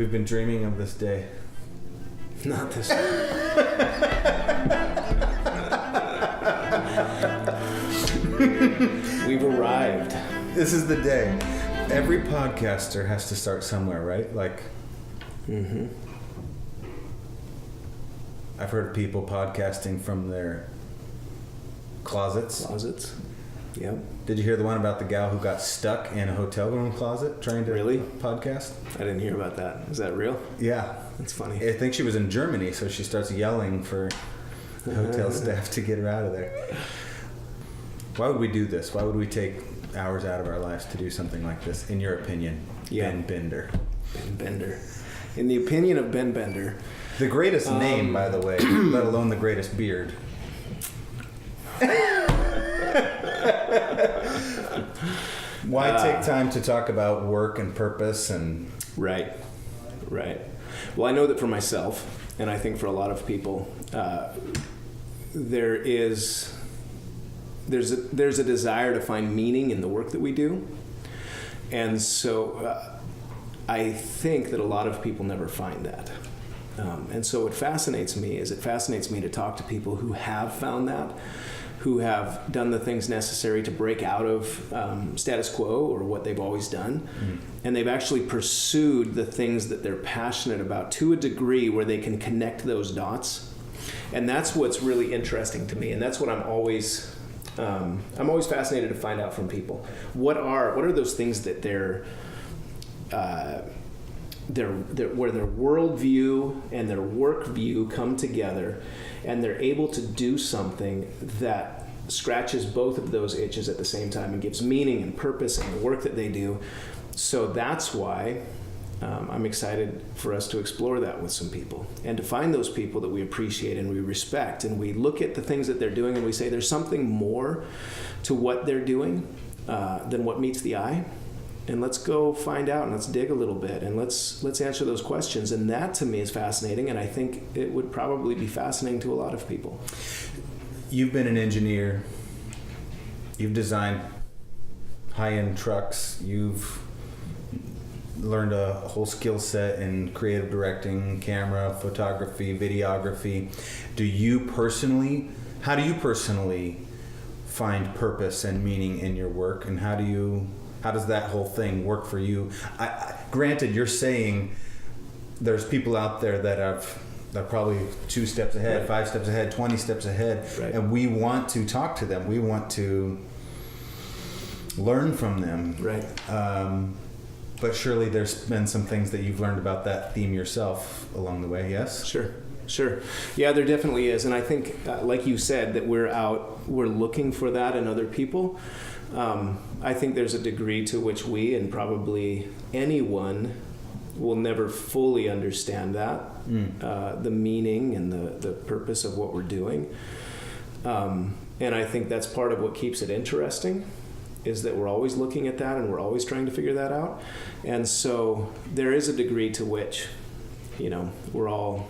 We've been dreaming of this day. Not this. We've arrived. This is the day. Every podcaster has to start somewhere, right? Like, I've heard of people podcasting from their closets. Yep. Did you hear the one about the gal who got stuck in a hotel room closet trying to podcast? I didn't hear about that. Is that real? Yeah. That's funny. I think she was in Germany, so she starts yelling for the hotel staff to get her out of there. Why would we do this? Why would we take hours out of our lives to do something like this, in your opinion, Ben Bender? Ben Bender. In the opinion of Ben Bender. The greatest name, by the way, let alone the greatest beard. Why take time to talk about work and purpose and... Right. Well, I know that for myself, and I think for a lot of people, there's a desire to find meaning in the work that we do. And so I think that a lot of people never find that. And so what fascinates me is to talk to people who have found that, who have done the things necessary to break out of status quo or what they've always done. And they've actually pursued the things that they're passionate about to a degree where they can connect those dots. And that's what's really interesting to me. And that's what I'm always fascinated to find out from people. What are those things that where their worldview and their work view come together, and they're able to do something that scratches both of those itches at the same time and gives meaning and purpose in the work that they do. So that's why I'm excited for us to explore that with some people and to find those people that we appreciate and we respect, and we look at the things that they're doing and we say there's something more to what they're doing than what meets the eye. And let's go find out, and let's dig a little bit, and let's answer those questions. And that to me is fascinating, and I think it would probably be fascinating to a lot of people. You've been an engineer. You've designed high-end trucks. You've learned a whole skill set in creative directing, camera, photography, videography. How do you personally find purpose and meaning in your work, and how does that whole thing work for you? Granted, you're saying there's people out there that are probably 2 steps ahead, right, 5 steps ahead, 20 steps ahead, right, and we want to talk to them. We want to learn from them. Right. But surely there's been some things that you've learned about that theme yourself along the way, yes? Sure. Yeah, there definitely is. And I think, like you said, that we're looking for that in other people. I think there's a degree to which we, and probably anyone, will never fully understand that, the meaning and the purpose of what we're doing. And I think that's part of what keeps it interesting, is that we're always looking at that and we're always trying to figure that out. And so there is a degree to which, we're all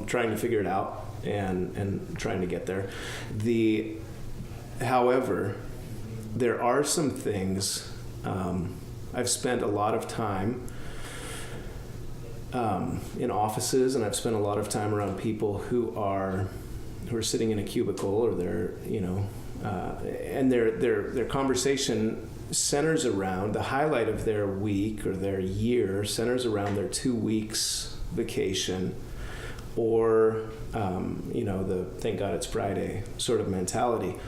trying to figure it out and trying to get there. However, there are some things. I've spent a lot of time in offices, and I've spent a lot of time around people who are sitting in a cubicle, or they're and their conversation centers around the highlight of their week or their year centers around their 2 weeks vacation, or the thank God it's Friday sort of mentality.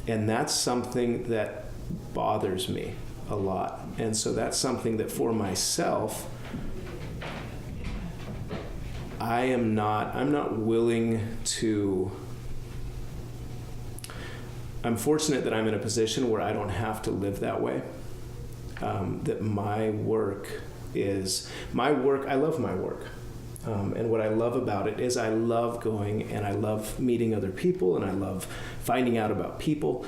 And that's something that bothers me a lot. And so that's something that for myself, I'm not willing to. I'm fortunate that I'm in a position where I don't have to live that way. That I love my work. And what I love about it is I love going and I love meeting other people, and I love finding out about people.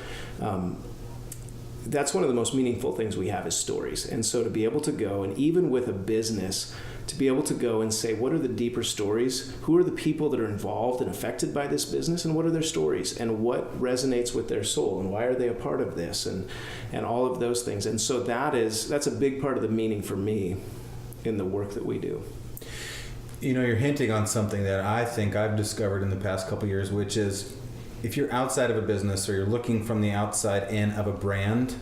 That's one of the most meaningful things we have, is stories. And so to be able to go, and even with a business, to be able to go and say, what are the deeper stories? Who are the people that are involved and affected by this business, and what are their stories, and what resonates with their soul, and why are they a part of this, and all of those things. And so that's a big part of the meaning for me, in the work that we do. You know, you're hinting on something that I think I've discovered in the past couple of years, which is if you're outside of a business or you're looking from the outside in of a brand,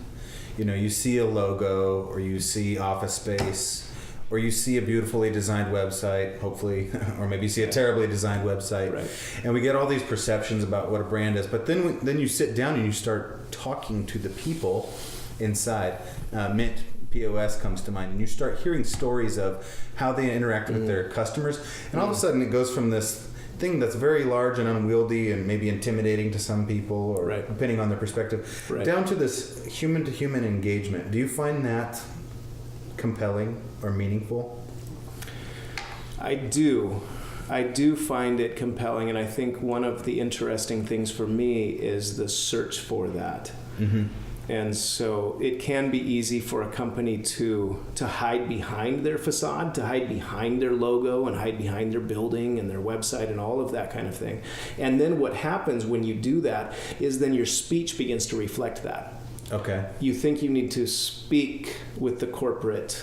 you know, you see a logo or you see office space or you see a beautifully designed website, hopefully, or maybe you see a terribly designed website. Right. And we get all these perceptions about what a brand is. But then you sit down and you start talking to the people inside. Mint POS comes to mind. And you start hearing stories of how they interact with their customers. And all of a sudden it goes from this thing that's very large and unwieldy and maybe intimidating to some people, or right. depending on their perspective, right. down to this human-to-human engagement. Do you find that compelling or meaningful? I do. I do find it compelling, and I think one of the interesting things for me is the search for that. Mm-hmm. And so it can be easy for a company to hide behind their facade, to hide behind their logo and hide behind their building and their website and all of that kind of thing. And then what happens when you do that is then your speech begins to reflect that. Okay. You think you need to speak with the corporate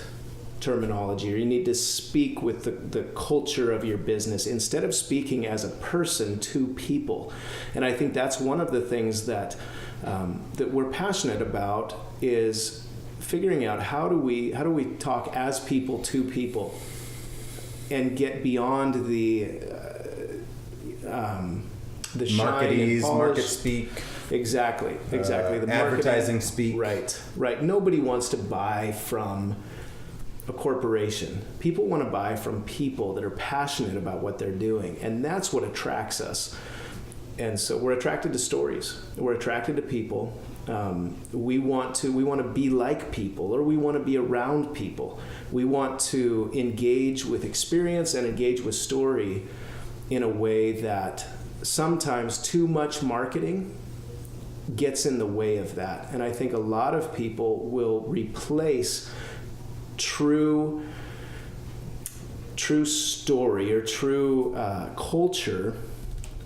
terminology, or you need to speak with the culture of your business instead of speaking as a person to people. And I think that's one of the things that we're passionate about, is figuring out how do we talk as people to people and get beyond the marketese, market speak. Exactly. The advertising speak. Right. Nobody wants to buy from a corporation. People want to buy from people that are passionate about what they're doing, and that's what attracts us. And so we're attracted to stories. We're attracted to people. We want to be like people, or we want to be around people. We want to engage with experience and engage with story in a way that sometimes too much marketing gets in the way of that. And I think a lot of people will replace true story or true culture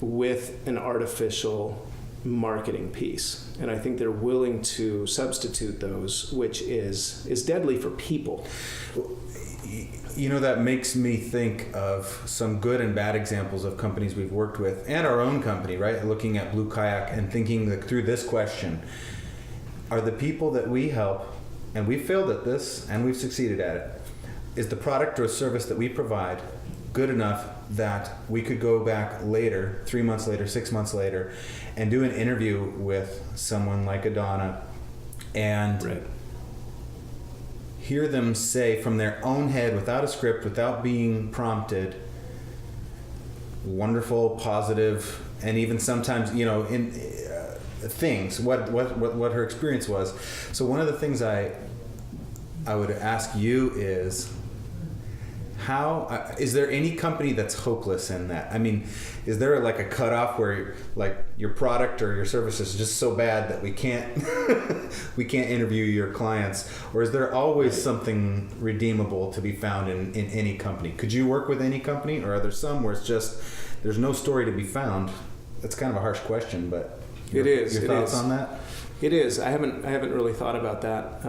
with an artificial marketing piece. And I think they're willing to substitute those, which is deadly for people. You know, that makes me think of some good and bad examples of companies we've worked with, and our own company, right? Looking at Blue Kayak and thinking through this question: are the people that we help, and we've failed at this and we've succeeded at it, is the product or service that we provide good enough that we could go back later, 3 months later, 6 months later, and do an interview with someone like Adana and right. hear them say from their own head, without a script, without being prompted, wonderful, positive, and even sometimes, you know, in things, what her experience was. So one of the things I would ask you is, how is there any company that's hopeless in that? I mean, is there like a cutoff where like your product or your service is just so bad that we can't interview your clients, or is there always something redeemable to be found in any company? Could you work with any company, or are there some where it's just there's no story to be found? That's kind of a harsh question, but your thoughts on that? It is. I haven't really thought about that.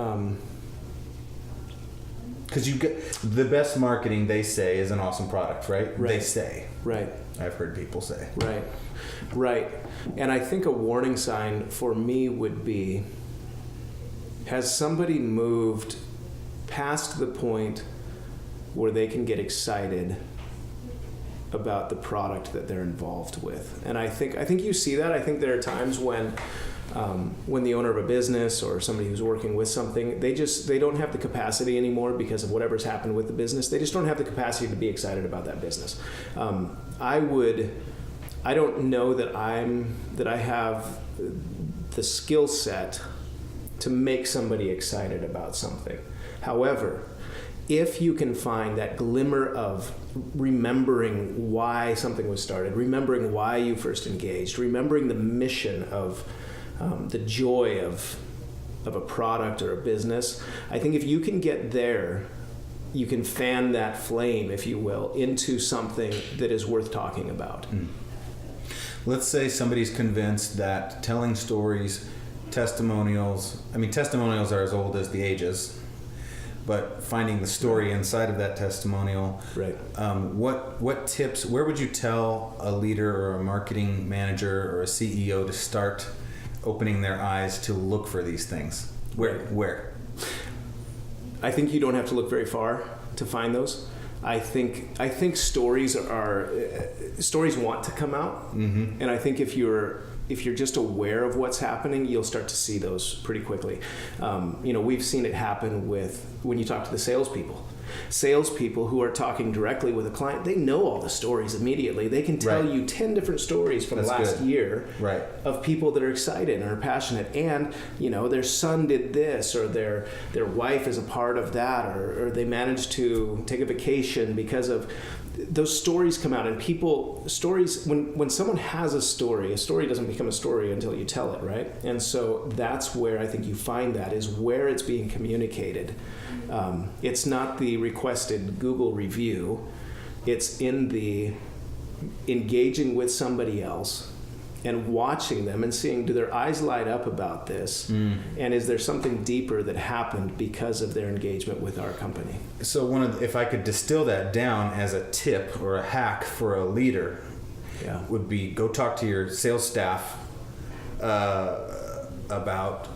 Because you get the best marketing, they say, is an awesome product, right? Right. They say. Right. I've heard people say. Right. And I think a warning sign for me would be, has somebody moved past the point where they can get excited about the product that they're involved with? And I think you see that. I think there are times when the owner of a business or somebody who's working with something, they don't have the capacity anymore because of whatever's happened with the business. They just don't have the capacity to be excited about that business. I don't know that I have the skill set to make somebody excited about something. However, if you can find that glimmer of remembering why something was started, remembering why you first engaged, remembering the mission of the joy of a product or a business, I think if you can get there, you can fan that flame, if you will, into something that is worth talking about. Let's say somebody's convinced that telling stories, testimonials are as old as the ages, but finding the story inside of that testimonial. Right. What tips, where would you tell a leader or a marketing manager or a CEO to start opening their eyes to look for these things? Where? I think you don't have to look very far to find those. I think stories want to come out, Mm-hmm. and I think if you're just aware of what's happening, you'll start to see those pretty quickly. We've seen it happen when you talk to the salespeople who are talking directly with a client. They know all the stories immediately. They can tell you 10 different stories from last year of people that are excited and are passionate, and their son did this, or their wife is a part of that, or they managed to take a vacation because of those stories. Come out, and stories, when someone has a story doesn't become a story until you tell it, right? And so that's where I think you find that, is where it's being communicated. It's not the requested Google review. It's in the engaging with somebody else and watching them and seeing, do their eyes light up about this? And is there something deeper that happened because of their engagement with our company? So if I could distill that down as a tip or a hack for a leader, would be go talk to your sales staff about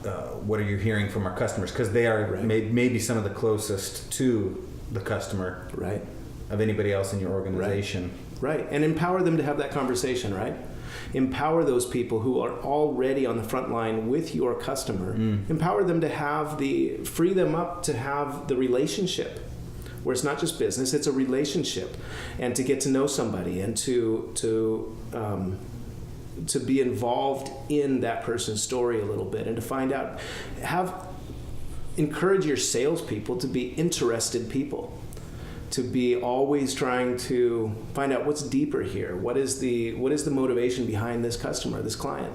what are you hearing from our customers, because they are maybe some of the closest to the customer of anybody else in your organization. Right, and empower them to have that conversation, right? Empower those people who are already on the front line with your customer. Empower them to free them up to have the relationship, where it's not just business, it's a relationship, and to get to know somebody, and to be involved in that person's story a little bit, and to find out, encourage your salespeople to be interested people, to be always trying to find out what's deeper here. What is the motivation behind this customer, this client?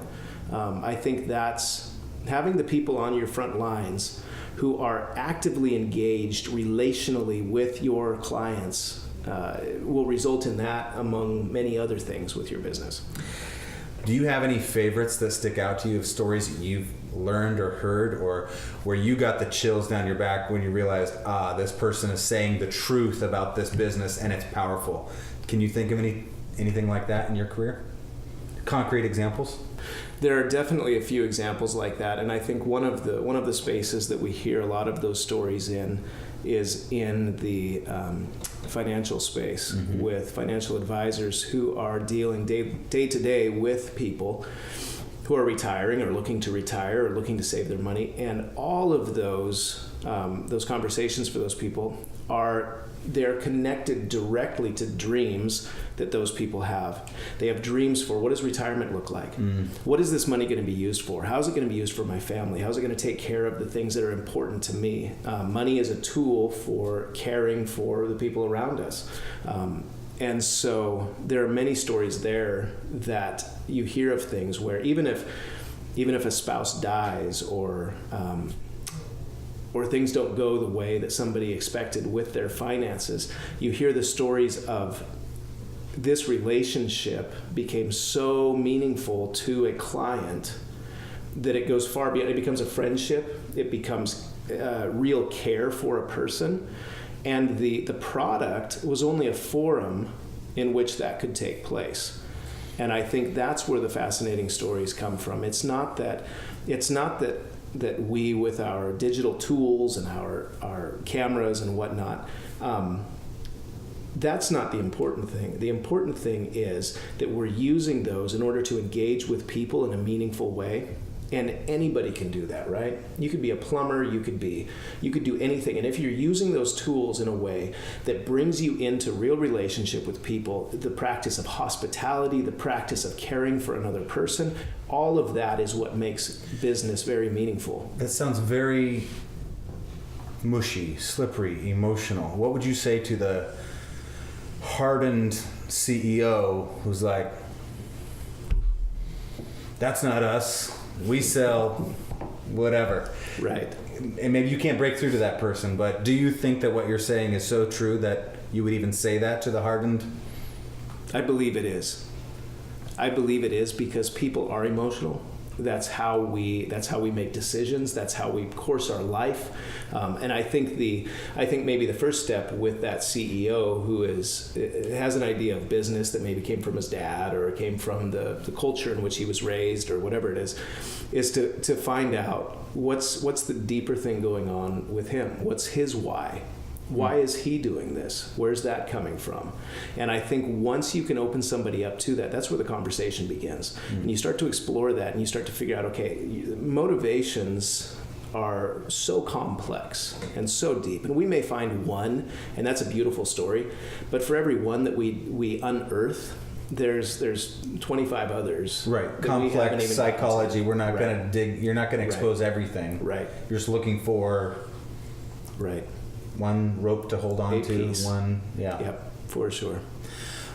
I think that's having the people on your front lines who are actively engaged relationally with your clients will result in that, among many other things with your business. Do you have any favorites that stick out to you of stories that you've learned or heard, or where you got the chills down your back when you realized, this person is saying the truth about this business and it's powerful? Can you think of anything like that in your career? Concrete examples? There are definitely a few examples like that, and I think one of the spaces that we hear a lot of those stories in is in the financial space, with financial advisors who are dealing day to day with people who are retiring or looking to retire or looking to save their money, and all of those conversations for those people they're connected directly to dreams that those people have. They have dreams for, what does retirement look like? What is this money going to be used for? How is it going to be used for my family? How is it going to take care of the things that are important to me? Money is a tool for caring for the people around us. And so there are many stories there that you hear of things where even if a spouse dies, or things don't go the way that somebody expected with their finances, you hear the stories of this relationship became so meaningful to a client that it goes far beyond. It becomes a friendship. It becomes real care for a person. And the product was only a forum in which that could take place. And I think that's where the fascinating stories come from. It's not that we, with our digital tools and our cameras and whatnot, that's not the important thing. The important thing is that we're using those in order to engage with people in a meaningful way. And anybody can do that, right? You could be a plumber, you could do anything. And if you're using those tools in a way that brings you into real relationship with people, the practice of hospitality, the practice of caring for another person, all of that is what makes business very meaningful. That sounds very mushy, slippery, emotional. What would you say to the hardened CEO who's like, that's not us. We sell whatever. Right. And maybe you can't break through to that person, but do you think that what you're saying is so true that you would even say that to the hardened? I believe it is. I believe it is, because people are emotional. That's how we make decisions. That's how we course our life. And I think maybe the first step with that CEO who has an idea of business that maybe came from his dad or came from the culture in which he was raised or whatever it is to find out what's the deeper thing going on with him. What's his why? Why is he doing this? Where's that coming from? And I think once you can open somebody up to that, that's where the conversation begins. And you start to explore that and you start to figure out, okay, motivations are so complex and so deep. And we may find one, and that's a beautiful story. But for every one that we unearth, there's 25 others. Right. Complex psychology. We're not going to dig. You're not going to expose everything. Right. You're just looking for one rope to hold on to. Piece. Yep, for sure.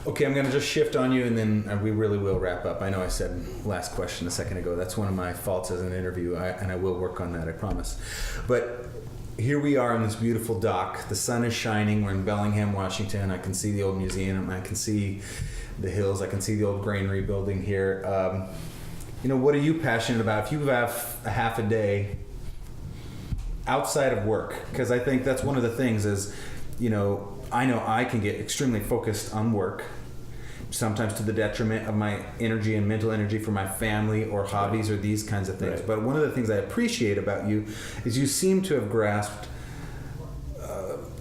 Okay, I'm going to just shift on you, and then we really will wrap up. I know I said last question a second ago. That's one of my faults as an interview, and I will work on that, I promise. But here we are on this beautiful dock. The sun is shining. We're in Bellingham, Washington. I can see the old museum. I can see the hills. I can see the old granary building here. What are you passionate about? If you have a half a day outside of work, because I think that's one of the things is, I know I can get extremely focused on work, sometimes to the detriment of my energy and mental energy for my family or hobbies or these kinds of things. Right. But one of the things I appreciate about you is you seem to have grasped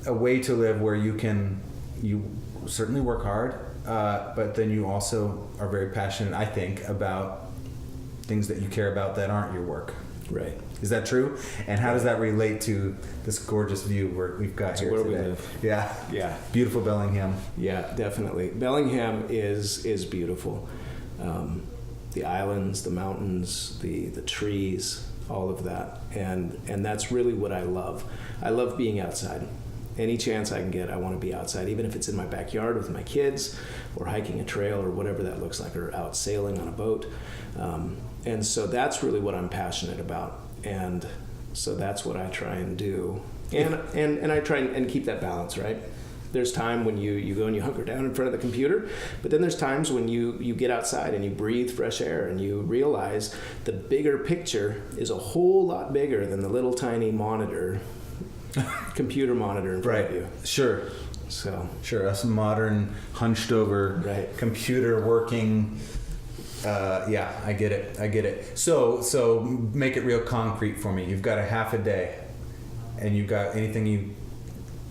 a way to live where you certainly work hard, but then you also are very passionate, I think, about things that you care about that aren't your work. Right. Is that true? And how does that relate to this gorgeous view we've got here where today? we live. Yeah. Beautiful Bellingham. Yeah, definitely. Bellingham is beautiful. The islands, the mountains, the trees, all of that. And that's really what I love. I love being outside. Any chance I can get, I want to be outside, even if it's in my backyard with my kids or hiking a trail or whatever that looks like, or out sailing on a boat. And so that's really what I'm passionate about. And so that's what I try and do. And I try and keep that balance, right? There's time when you go and you hunker down in front of the computer, but then there's times when you get outside and you breathe fresh air and you realize the bigger picture is a whole lot bigger than the little tiny computer monitor in front of you. Sure. Sure, us modern, hunched over, computer working. I get it. So make it real concrete for me. You've got a half a day, and you've got anything you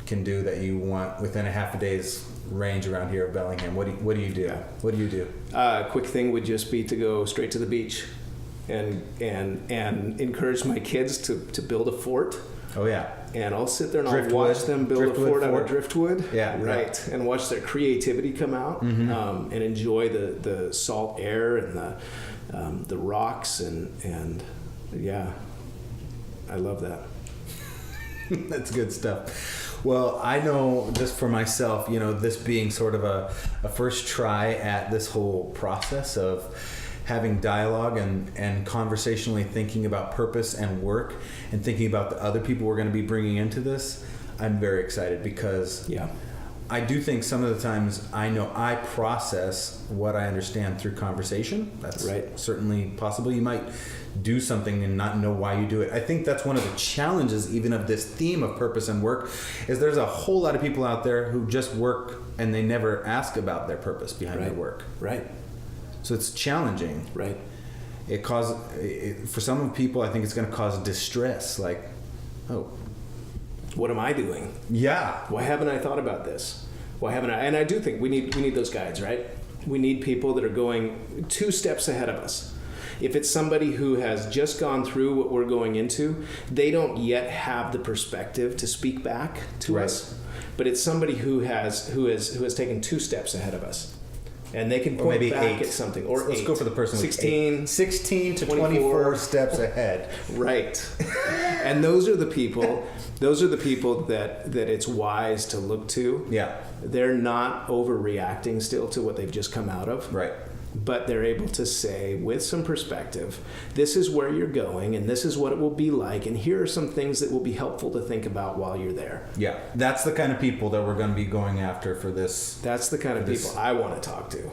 can do that you want within a half a day's range around here at Bellingham. What do you do? Yeah. What do you do? Quick thing would just be to go straight to the beach, and encourage my kids to build a fort. Oh yeah. And I'll sit there and I'll watch them build a fort out of driftwood. Yeah. Right. Yeah. And watch their creativity come out, and enjoy the salt air and the rocks and yeah, I love that. That's good stuff. Well, I know just for myself, this being sort of a first try at this whole process of having dialogue and conversationally thinking about purpose and work and thinking about the other people we're going to be bringing into this, I'm very excited because I do think some of the times I know I process what I understand through conversation. That's certainly possible. You might do something and not know why you do it. I think that's one of the challenges even of this theme of purpose and work is there's a whole lot of people out there who just work and they never ask about their purpose behind their work. Right. So it's challenging. Right. For some people, I think it's going to cause distress. Like, oh, what am I doing? Yeah. Why haven't I thought about this? Why haven't I? And I do think we need those guides, right? We need people that are going 2 steps ahead of us. If it's somebody who has just gone through what we're going into, they don't yet have the perspective to speak back to us. But it's somebody who has taken 2 steps ahead of us. And they can point back at something. Or let's go for the person 16 to 24 steps ahead. Right. And those are the people that it's wise to look to. Yeah. They're not overreacting still to what they've just come out of. Right. But they're able to say, with some perspective, this is where you're going, and this is what it will be like, and here are some things that will be helpful to think about while you're there. Yeah, that's the kind of people that we're going to be going after for this. That's the kind of people I want to talk to.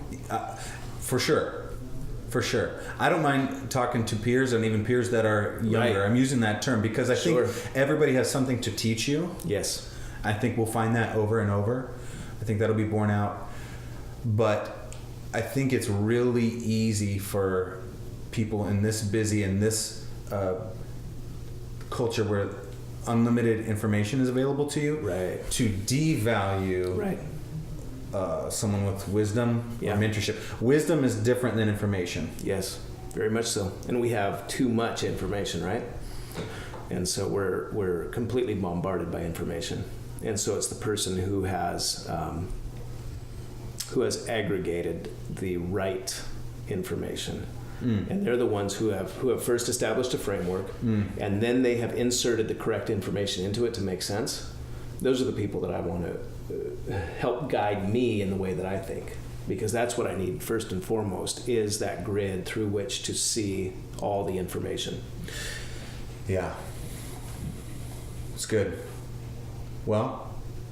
For sure. For sure. I don't mind talking to peers and even peers that are younger. Right. I'm using that term because I Sure. think everybody has something to teach you. Yes. I think we'll find that over and over. I think that'll be borne out. But I think it's really easy for people in this busy, in this culture where unlimited information is available to you, Right. to devalue Right. someone with wisdom Yeah. or mentorship. Wisdom is different than information. Yes, very much so. And we have too much information, right? And so we're completely bombarded by information. And so it's the person who has aggregated the right information. And they're the ones who have first established a framework, and then they have inserted the correct information into it to make sense. Those are the people that I want to help guide me in the way that I think, because that's what I need first and foremost, is that grid through which to see all the information. Yeah. It's good. Well,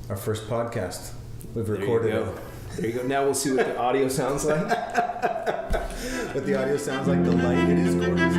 our first podcast. We've recorded it. There you go. Now we'll see what the audio sounds like. What the audio sounds like, the light, it is gorgeous.